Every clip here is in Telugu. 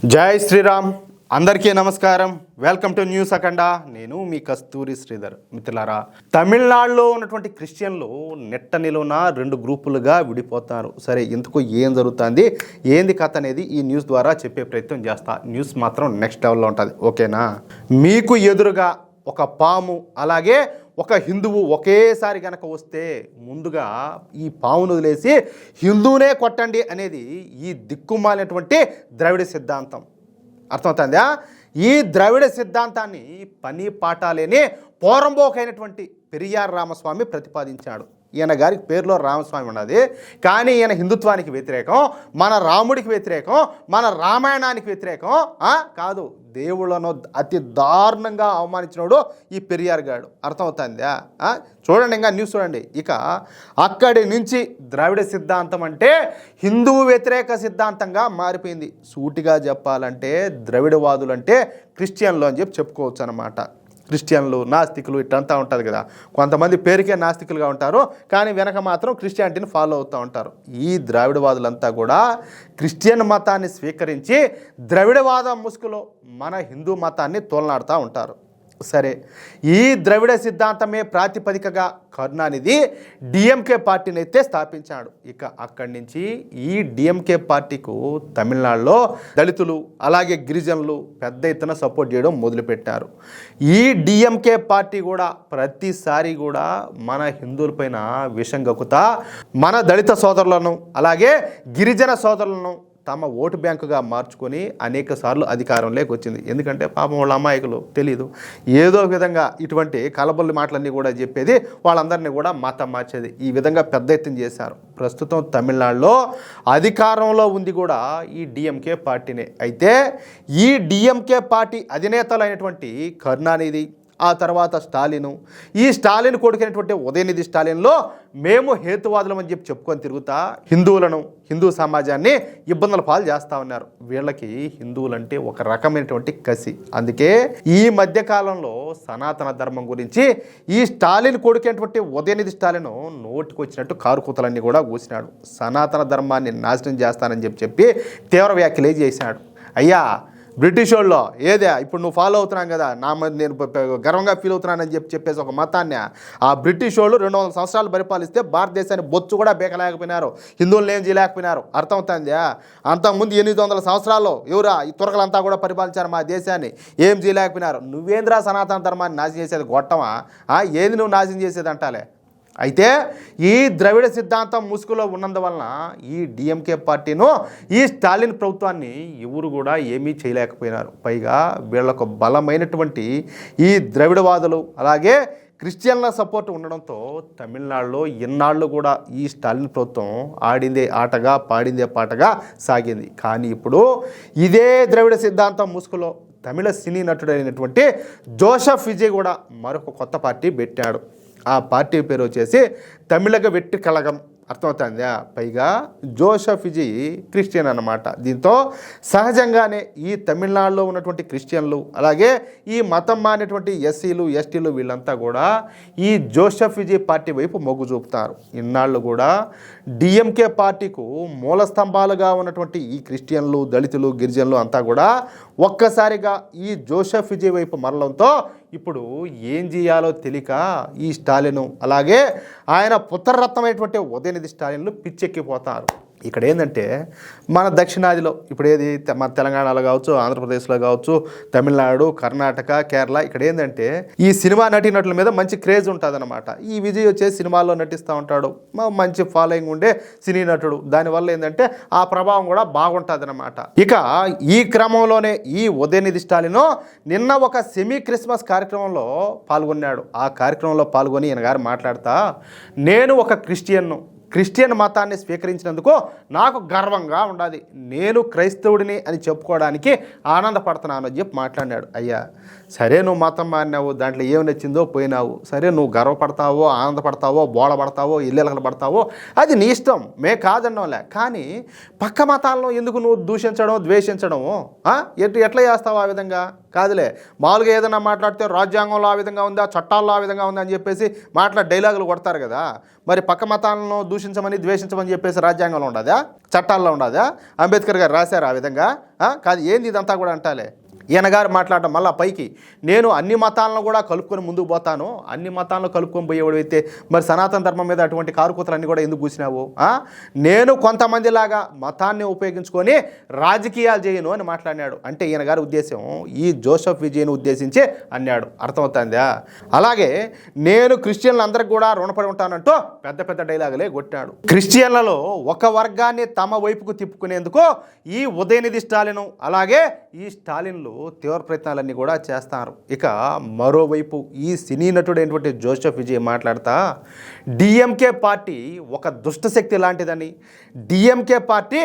జై శ్రీరామ్. అందరికీ నమస్కారం. వెల్కమ్ టు న్యూస్ అఖండ. నేను మీ కస్తూరి శ్రీధర్. మిత్రులారా, తమిళనాడులో ఉన్నటువంటి క్రిస్టియన్లు నెట్ట నిలువున రెండు గ్రూపులుగా విడిపోతారు. సరే, ఇంతకు ఏం జరుగుతుంది, ఏంది కథ అనేది ఈ న్యూస్ ద్వారా చెప్పే ప్రయత్నం చేస్తా. న్యూస్ మాత్రం నెక్స్ట్ లెవెల్లో ఉంటుంది, ఓకేనా? మీకు ఎదురుగా ఒక పాము అలాగే ఒక హిందువు ఒకేసారి కనుక వస్తే ముందుగా ఈ పావును వదిలేసి హిందువునే కొట్టండి అనేది ఈ దిక్కుమాలినటువంటి ద్రవిడ సిద్ధాంతం. అర్థమవుతుందా? ఈ ద్రవిడ సిద్ధాంతాన్ని పని పాఠాలేని పోరంబోకైనటువంటి పెరియార్ రామస్వామి ప్రతిపాదించాడు. ఈయన గారికి పేరులో రామస్వామి ఉన్నది, కానీ ఈయన హిందుత్వానికి వ్యతిరేకం, మన రాముడికి వ్యతిరేకం, మన రామాయణానికి వ్యతిరేకం కాదు. దేవుళ్ళను అతి దారుణంగా అవమానించినోడు ఈ పెరియార్ గాడు. అర్థమవుతుందా? చూడండి, ఇంకా న్యూస్ చూడండి. ఇక అక్కడి నుంచి ద్రవిడ సిద్ధాంతం అంటే హిందువు వ్యతిరేక సిద్ధాంతంగా మారిపోయింది. సూటిగా చెప్పాలంటే ద్రవిడవాదులు అంటే క్రిస్టియన్లు అని చెప్పుకోవచ్చు అన్నమాట. క్రిస్టియన్లు, నాస్తికులు ఇట్టంతా ఉంటుంది కదా. కొంతమంది పేరుకే నాస్తికులుగా ఉంటారు, కానీ వెనక మాత్రం క్రిస్టియానిటీని ఫాలో అవుతూ ఉంటారు. ఈ ద్రావిడవాదులంతా కూడా క్రిస్టియన్ మతాన్ని స్వీకరించి ద్రవిడవాద ముసుగులో మన హిందూ మతాన్ని తోలనాడుతూ ఉంటారు. సరే, ఈ ద్రవిడ సిద్ధాంతమే ప్రాతిపదికగా కరుణానిధి డిఎంకే పార్టీని అయితే స్థాపించాడు. ఇక అక్కడి నుంచి ఈ డిఎంకే పార్టీకు తమిళనాడులో దళితులు అలాగే గిరిజనులు పెద్ద ఎత్తున సపోర్ట్ చేయడం మొదలుపెట్టారు. ఈ డిఎంకే పార్టీ కూడా ప్రతిసారి కూడా మన హిందువులపైన విషం గక్కుతా మన దళిత సోదరులను అలాగే గిరిజన సోదరులను తమ ఓటు బ్యాంకుగా మార్చుకొని అనేక సార్లు అధికారంలోకి వచ్చింది. ఎందుకంటే పాపం వాళ్ళ అమాయకులు తెలియదు, ఏదో విధంగా ఇటువంటి కలబొల్లి మాటలన్నీ కూడా చెప్పేది, వాళ్ళందరినీ కూడా మతం మార్చేది. ఈ విధంగా పెద్ద ఎత్తున చేశారు. ప్రస్తుతం తమిళనాడులో అధికారంలో ఉంది కూడా ఈ డిఎంకే పార్టీనే. అయితే ఈ డిఎంకే పార్టీ అధినేతలైనటువంటి కరుణానిధి, ఆ తర్వాత స్టాలిను, ఈ స్టాలిన్ కొడుకైనటువంటి ఉదయనిధి స్టాలిన్లో మేము హేతువాదులం అని చెప్పుకొని తిరుగుతా హిందువులను, హిందూ సమాజాన్ని ఇబ్బందుల పాలు చేస్తూ ఉన్నారు. వీళ్ళకి హిందువులంటే ఒక రకమైనటువంటి కసి. అందుకే ఈ మధ్యకాలంలో సనాతన ధర్మం గురించి ఈ స్టాలిన్ కొడుకైనటువంటి ఉదయనిధి స్టాలిన్ నోటికి వచ్చినట్టు కారుకూతలన్నీ కూడా కూసినాడు. సనాతన ధర్మాన్ని నాశనం చేస్తానని చెప్పి తీవ్ర వ్యాఖ్యలు చేశాడు. అయ్యా, బ్రిటిష్ వాళ్ళు ఏదే ఇప్పుడు నువ్వు ఫాలో అవుతున్నాను కదా, నేను గర్వంగా ఫీల్ అవుతున్నానని చెప్పేసి ఒక మతాన్ని ఆ బ్రిటిష్ వాళ్ళు 200 సంవత్సరాలు పరిపాలిస్తే భారతదేశాన్ని బొచ్చు కూడా బేకలేకపోయినారు, హిందువులను ఏం చేయలేకపోయినారు. అర్థమవుతుందా? అంతకుముందు 800 సంవత్సరాల్లో ఎవరా ఈ తురకలంతా కూడా పరిపాలించారు మా దేశాన్ని, ఏం చేయలేకపోయినారు. నువ్వేంద్రా సనాతన ధర్మాన్ని నాశనం చేసేది? గొట్టమా? ఏది నువ్వు నాశనం చేసేది అంటాలే. అయితే ఈ ద్రవిడ సిద్ధాంతం ముసుగులో ఉన్నందువలన ఈ డిఎంకే పార్టీను, ఈ స్టాలిన్ ప్రభుత్వాన్ని ఎవరు కూడా ఏమీ చేయలేకపోయినారు. పైగా వీళ్ళకు బలమైనటువంటి ఈ ద్రవిడవాదులు అలాగే క్రిస్టియన్ల సపోర్ట్ ఉండడంతో తమిళనాడులో ఇన్నాళ్ళు కూడా ఈ స్టాలిన్ ప్రభుత్వం ఆడిందే ఆటగా పాడిందే పాటగా సాగింది. కానీ ఇప్పుడు ఇదే ద్రవిడ సిద్ధాంతం ముసుగులో తమిళ సినీ నటుడైనటువంటి జోసెఫ్ విజయ్ కూడా మరొక కొత్త పార్టీ పెట్టాడు. ఆ పార్టీ పేరు వచ్చేసి తమిళగ వెట్టి కళగం. అర్థమవుతుందా? పైగా జోసెఫ్ విజయ్ క్రిస్టియన్ అన్నమాట. దీంతో సహజంగానే ఈ తమిళనాడులో ఉన్నటువంటి క్రిస్టియన్లు అలాగే ఈ మతం మానేటువంటి ఎస్సీలు ఎస్టీలు వీళ్ళంతా కూడా ఈ జోసెఫ్ విజయ్ పార్టీ వైపు మొగ్గు చూపుతారు. ఇన్నాళ్ళు కూడా డిఎంకే పార్టీకు మూల స్తంభాలుగా ఉన్నటువంటి ఈ క్రిస్టియన్లు, దళితులు, గిరిజనులు అంతా కూడా ఒక్కసారిగా ఈ జోసెఫ్ విజయ్ వైపు మరలంతో ఇప్పుడు ఏం చేయాలో తెలియక ఈ స్టాలిను అలాగే ఆయన పుత్రరత్నమైనటువంటి ఉదయనిధి స్టాలిన్లు పిచ్చెక్కిపోతారు. ఇక్కడ ఏంటంటే మన దక్షిణాదిలో ఇప్పుడు ఏది మన తెలంగాణలో కావచ్చు, ఆంధ్రప్రదేశ్లో కావచ్చు, తమిళనాడు, కర్ణాటక, కేరళ, ఇక్కడ ఏంటంటే ఈ సినిమా నటీనటుల మీద మంచి క్రేజ్ ఉంటుందన్నమాట. ఈ విజయ్ వచ్చేసి సినిమాల్లో నటిస్తూ ఉంటాడు, మంచి ఫాలోయింగ్ ఉండే సినీ నటుడు. దానివల్ల ఏంటంటే ఆ ప్రభావం కూడా బాగుంటుంది అన్నమాట. ఇక ఈ క్రమంలోనే ఈ ఉదయనిధి స్టాలిన్ నిన్న ఒక సెమీ క్రిస్మస్ కార్యక్రమంలో పాల్గొన్నాడు. ఆ కార్యక్రమంలో పాల్గొని ఈయన గారు మాట్లాడుతా, నేను ఒక క్రిస్టియన్ మతాన్ని స్వీకరించినందుకు నాకు గర్వంగా ఉండాలి, నేను క్రైస్తవుడిని అని చెప్పుకోవడానికి ఆనందపడుతున్నాను అని చెప్పి మాట్లాడినాడు. అయ్యా, సరే నువ్వు మతం మారినావు, దాంట్లో ఏమి నచ్చిందో పోయినావు, సరే నువ్వు గర్వపడతావో ఆనందపడతావో బోళపడతావో ఇల్లెలకలు పడతావో అది నీ ఇష్టం, మే కాదన్నోలే. కానీ పక్క మతాలను ఎందుకు నువ్వు దూషించడం ద్వేషించడము? ఎట్లా చేస్తావు ఆ విధంగా? కాదులే, మామూలుగా ఏదైనా మాట్లాడితే రాజ్యాంగంలో ఆ విధంగా ఉందా, చట్టాల్లో ఆ విధంగా ఉందా అని చెప్పేసి డైలాగులు కొడతారు కదా. మరి పక్క మతాలను దూషించమని ద్వేషించమని చెప్పేసి రాజ్యాంగంలో ఉండదా, చట్టాల్లో ఉండదా? అంబేద్కర్ గారు రాశారు ఆ విధంగా? కాదు, ఏంది ఇదంతా కూడా అంటాలే. ఈయన గారు మాట్లాడడం మళ్ళీ పైకి, నేను అన్ని మతాలను కూడా కలుపుకొని ముందుకు పోతాను, అన్ని మతాలను కలుపుకొని పోయేవాడు అయితే మరి సనాతన ధర్మం మీద అటువంటి కారుకూతలన్నీ కూడా ఎందుకు కూసినావు? నేను కొంతమందిలాగా మతాన్ని ఉపయోగించుకొని రాజకీయాలు చేయను అని మాట్లాడినాడు. అంటే ఈయన గారి ఉద్దేశం ఈ జోసెఫ్ విజయ్ను ఉద్దేశించి అన్నాడు. అర్థమవుతుందా? అలాగే నేను క్రిస్టియన్లందరికీ కూడా రుణపడి ఉంటానంటూ పెద్ద పెద్ద డైలాగులే కొట్టాడు. క్రిస్టియన్లలో ఒక వర్గాన్ని తమ వైపుకు తిప్పుకునేందుకు ఈ ఉదయనిధి స్టాలిన్ అలాగే ఈ స్టాలిన్లు తీవ్ర ప్రయత్నాలన్నీ కూడా చేస్తారు. ఇక మరోవైపు ఈ సినీ నటుడైనటువంటి జోసెఫ్ విజయ్ మాట్లాడతా డిఎంకే పార్టీ ఒక దుష్టశక్తి లాంటిదని, డిఎంకే పార్టీ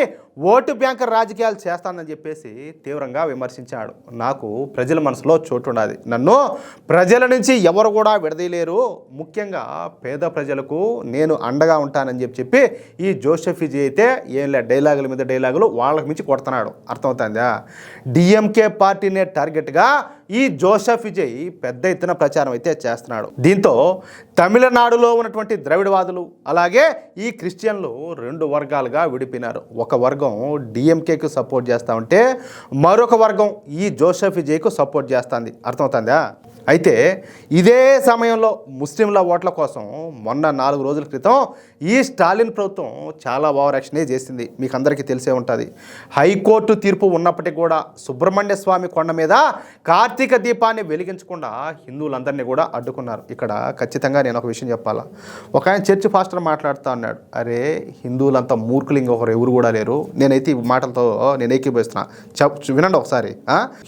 ఓటు బ్యాంకర్ రాజకీయాలు చేస్తానని చెప్పేసి తీవ్రంగా విమర్శించాడు. నాకు ప్రజల మనసులో చోటు ఉన్నది, నన్ను ప్రజల నుంచి ఎవరు కూడా విడదీయలేరు, ముఖ్యంగా పేద ప్రజలకు నేను అండగా ఉంటానని చెప్పి ఈ జోసెఫ్ విజయ్ అయితే ఏం లే డైలాగుల మీద డైలాగులు వాళ్ళకి మించి కొడుతున్నాడు. అర్థమవుతుందా? డిఎంకే పార్టీనే టార్గెట్గా ఈ జోసెఫ్ విజయ్ పెద్ద ఎత్తున ప్రచారం అయితే చేస్తున్నాడు. దీంతో తమిళనాడులో ఉన్నటువంటి ద్రవిడవాదులు అలాగే ఈ క్రిస్టియన్లు రెండు వర్గాలుగా విడిపోయినారు. ఒక వర్గం డిఎంకేకు సపోర్ట్ చేస్తూ ఉంటే మరొక వర్గం ఈ జోసెఫ్ విజయ్కు సపోర్ట్ చేస్తుంది. అర్థమవుతుందా? అయితే ఇదే సమయంలో ముస్లింల ఓట్ల కోసం మొన్న 4 రోజుల క్రితం ఈ స్టాలిన్ ప్రభుత్వం చాలా ఓవర్ యాక్షనే చేసింది. మీకు అందరికీ తెలిసే ఉంటుంది. హైకోర్టు తీర్పు ఉన్నప్పటికీ కూడా సుబ్రహ్మణ్య స్వామి కొండ మీద కార్తీక దీపాన్ని వెలిగించకుండా హిందువులందరినీ కూడా అడ్డుకున్నారు. ఇక్కడ ఖచ్చితంగా నేను ఒక విషయం చెప్పాలా. ఒక ఆయన చర్చ్ ఫాస్టర్ మాట్లాడుతూ అన్నాడు, అరే హిందువులంతా మూర్ఖులు ఇంకొకరు ఎవరు కూడా లేరు. నేనైతే ఈ మాటలతో నేను ఏకీభవిస్తున్నా. వినండి ఒకసారి.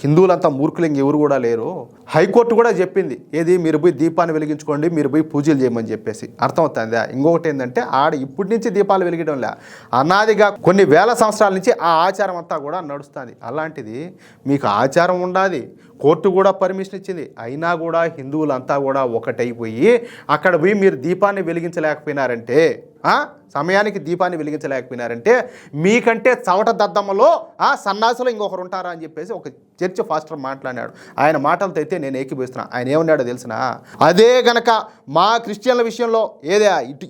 హిందువులంతా మూర్ఖులు ఇంకెవరు కూడా లేరు. హైకోర్టు కూడా చెప్పింది, ఏది మీరు పోయి దీపాన్ని వెలిగించుకోండి, మీరు పోయి పూజలు చేయమని చెప్పేసి. అర్థమవుతుందా? ఇంకొకటి ఏంటంటే ఆడ ఇప్పటి నుంచి దీపాలు వెలిగడంలే, అనాదిగా కొన్ని వేల సంవత్సరాల నుంచి ఆ ఆచారం అంతా కూడా నడుస్తుంది. అలాంటిది మీకు ఆచారం ఉండాలి, కోర్టు కూడా పర్మిషన్ ఇచ్చింది, అయినా కూడా హిందువులంతా కూడా ఒకటైపోయి అక్కడ పోయి మీరు దీపాన్ని వెలిగించలేకపోయినారంటే, సమయానికి దీపాన్ని వెలిగించలేకపోయినారంటే మీకంటే చవట దద్దమ్మలో సన్నాసులు ఇంకొకరు ఉంటారా అని చెప్పేసి ఒక చర్చ్ ఫాస్టర్ మాట్లాడాడు. ఆయన మాటలతో అయితే నేను ఏకీభవిస్తున్నా. ఆయన ఏమన్నాడో తెలిసిన, అదే గనక మా క్రిస్టియన్ల విషయంలో ఏదే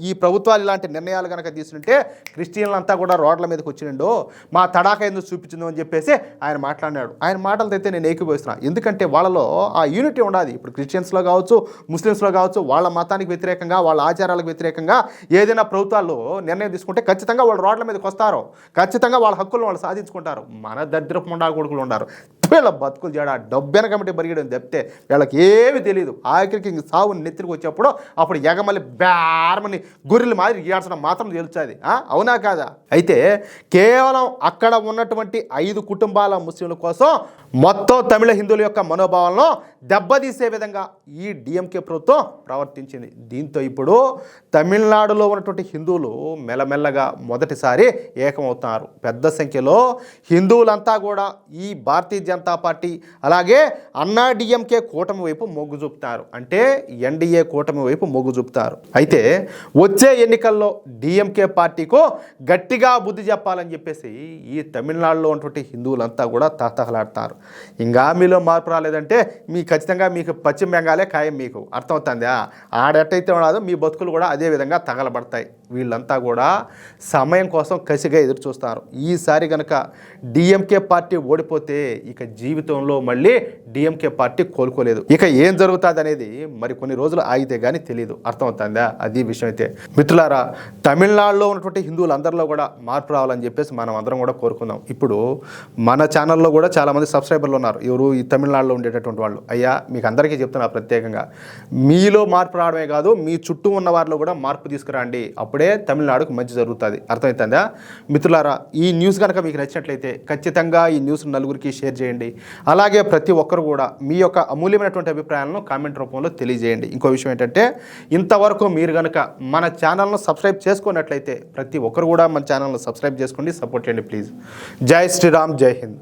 ఈ ప్రభుత్వాలు ఇలాంటి నిర్ణయాలు కనుక తీసుకుంటే క్రిస్టియన్లంతా కూడా రోడ్ల మీదకి వచ్చిండో మా తడాక ఎందుకు చూపించిందో అని చెప్పేసి ఆయన మాట్లాడినాడు. ఆయన మాటలతో అయితే నేను ఏకీభవిస్తున్నా. ఎందుకంటే వాళ్ళలో ఆ యూనిటీ ఉండాలి. ఇప్పుడు క్రిస్టియన్స్లో కావచ్చు, ముస్లిమ్స్లో కావచ్చు, వాళ్ళ మతానికి వ్యతిరేకంగా వాళ్ళ ఆచారాలకు వ్యతిరేకంగా ఏదైనా ప్రభుత్వాలు నిర్ణయం తీసుకుంటే ఖచ్చితంగా వాళ్ళు రోడ్ల మీదకి వస్తారు, ఖచ్చితంగా వాళ్ళ హక్కులను వాళ్ళు సాధించుకుంటారు. మన దరిద్రపు ముండా కొడుకులు ఉన్నారు, వీళ్ళ బతుకులు చేయడా డబ్బెన కమిటీ బరిగడం తప్పితే వీళ్ళకి ఏమీ తెలియదు. ఆఖరికి ఇంక సావు నెత్తిరికి వచ్చేప్పుడు అప్పుడు ఎగమల్లి బేరమని గొర్రెల మాదిరి ఏడ్చడం మాత్రం తెలుస్తుంది. అవునా కాదా? అయితే కేవలం అక్కడ ఉన్నటువంటి 5 కుటుంబాల ముస్లింల కోసం మొత్తం తమిళ హిందువుల యొక్క మనోభావాలను దెబ్బతీసే విధంగా ఈ డిఎంకే ప్రభుత్వం ప్రవర్తించింది. దీంతో ఇప్పుడు తమిళనాడులో ఉన్నటువంటి హిందువులు మెల్లమెల్లగా మొదటిసారి ఏకమవుతున్నారు. పెద్ద సంఖ్యలో హిందువులంతా కూడా ఈ భారతీయ జనతా పార్టీ అలాగే అన్నా డిఎంకే కూటమి వైపు మొగ్గు చూపుతారు. అంటే ఎన్డీఏ కూటమి వైపు మొగ్గు చూపుతారు. అయితే వచ్చే ఎన్నికల్లో డిఎంకే పార్టీకు గట్టిగా బుద్ధి చెప్పాలని చెప్పేసి ఈ తమిళనాడులో ఉన్నటువంటి హిందువులంతా కూడా తహతహలాడతారు. ఇంకా మీలో మార్పు రాలేదంటే ఖచ్చితంగా మీకు పశ్చిమ బెంగాలే ఖాయం. మీకు అర్థమవుతుందా? ఆడెట్టయితే ఉండదు, మీ బతుకులు కూడా అదే విధంగా తగలబడతాయి. వీళ్ళంతా కూడా సమయం కోసం కసిగా ఎదురు చూస్తారు. ఈసారి కనుక డిఎంకే పార్టీ ఓడిపోతే ఇక జీవితంలో మళ్ళీ డిఎంకే పార్టీ కోలుకోలేదు. ఇక ఏం జరుగుతుంది అనేది మరి కొన్ని రోజులు ఆగితే కానీ తెలియదు. అర్థమవుతుందా? అది విషయం. అయితే మిత్రులారా, తమిళనాడులో ఉన్నటువంటి హిందువులందరిలో కూడా మార్పు రావాలని చెప్పేసి మనం అందరం కూడా కోరుకుందాం. ఇప్పుడు మన ఛానల్లో కూడా చాలామంది సబ్స్క్రైబర్లు ఉన్నారు, ఎవరు ఈ తమిళనాడులో ఉండేటటువంటి వాళ్ళు. అయ్యా మీకు అందరికీ చెప్తున్నా ప్రత్యేకంగా, మీలో మార్పు రావడమే కాదు మీ చుట్టూ ఉన్న వారిలో కూడా మార్పు తీసుకురండి. అప్పుడే తమిళనాడుకు మంచి జరుగుతుంది. అర్థమవుతుందా? మిత్రులారా, ఈ న్యూస్ కనుక మీకు నచ్చినట్లయితే ఖచ్చితంగా ఈ న్యూస్ నలుగురికి షేర్ చేయండి. అలాగే ప్రతి ఒక్కరు కూడా మీ యొక్క అమూల్యమైనటువంటి అభిప్రాయాలను కామెంట్ రూపంలో తెలియజేయండి. ఇంకో విషయం ఏంటంటే, ఇంతవరకు మీరు కనుక మన ఛానల్ను సబ్స్క్రైబ్ చేసుకున్నట్లయితే ప్రతి ఒక్కరు కూడా మన ఛానల్ను సబ్స్క్రైబ్ చేసుకోండి, సపోర్ట్ చేయండి ప్లీజ్. జై శ్రీరామ్, జై హింద్.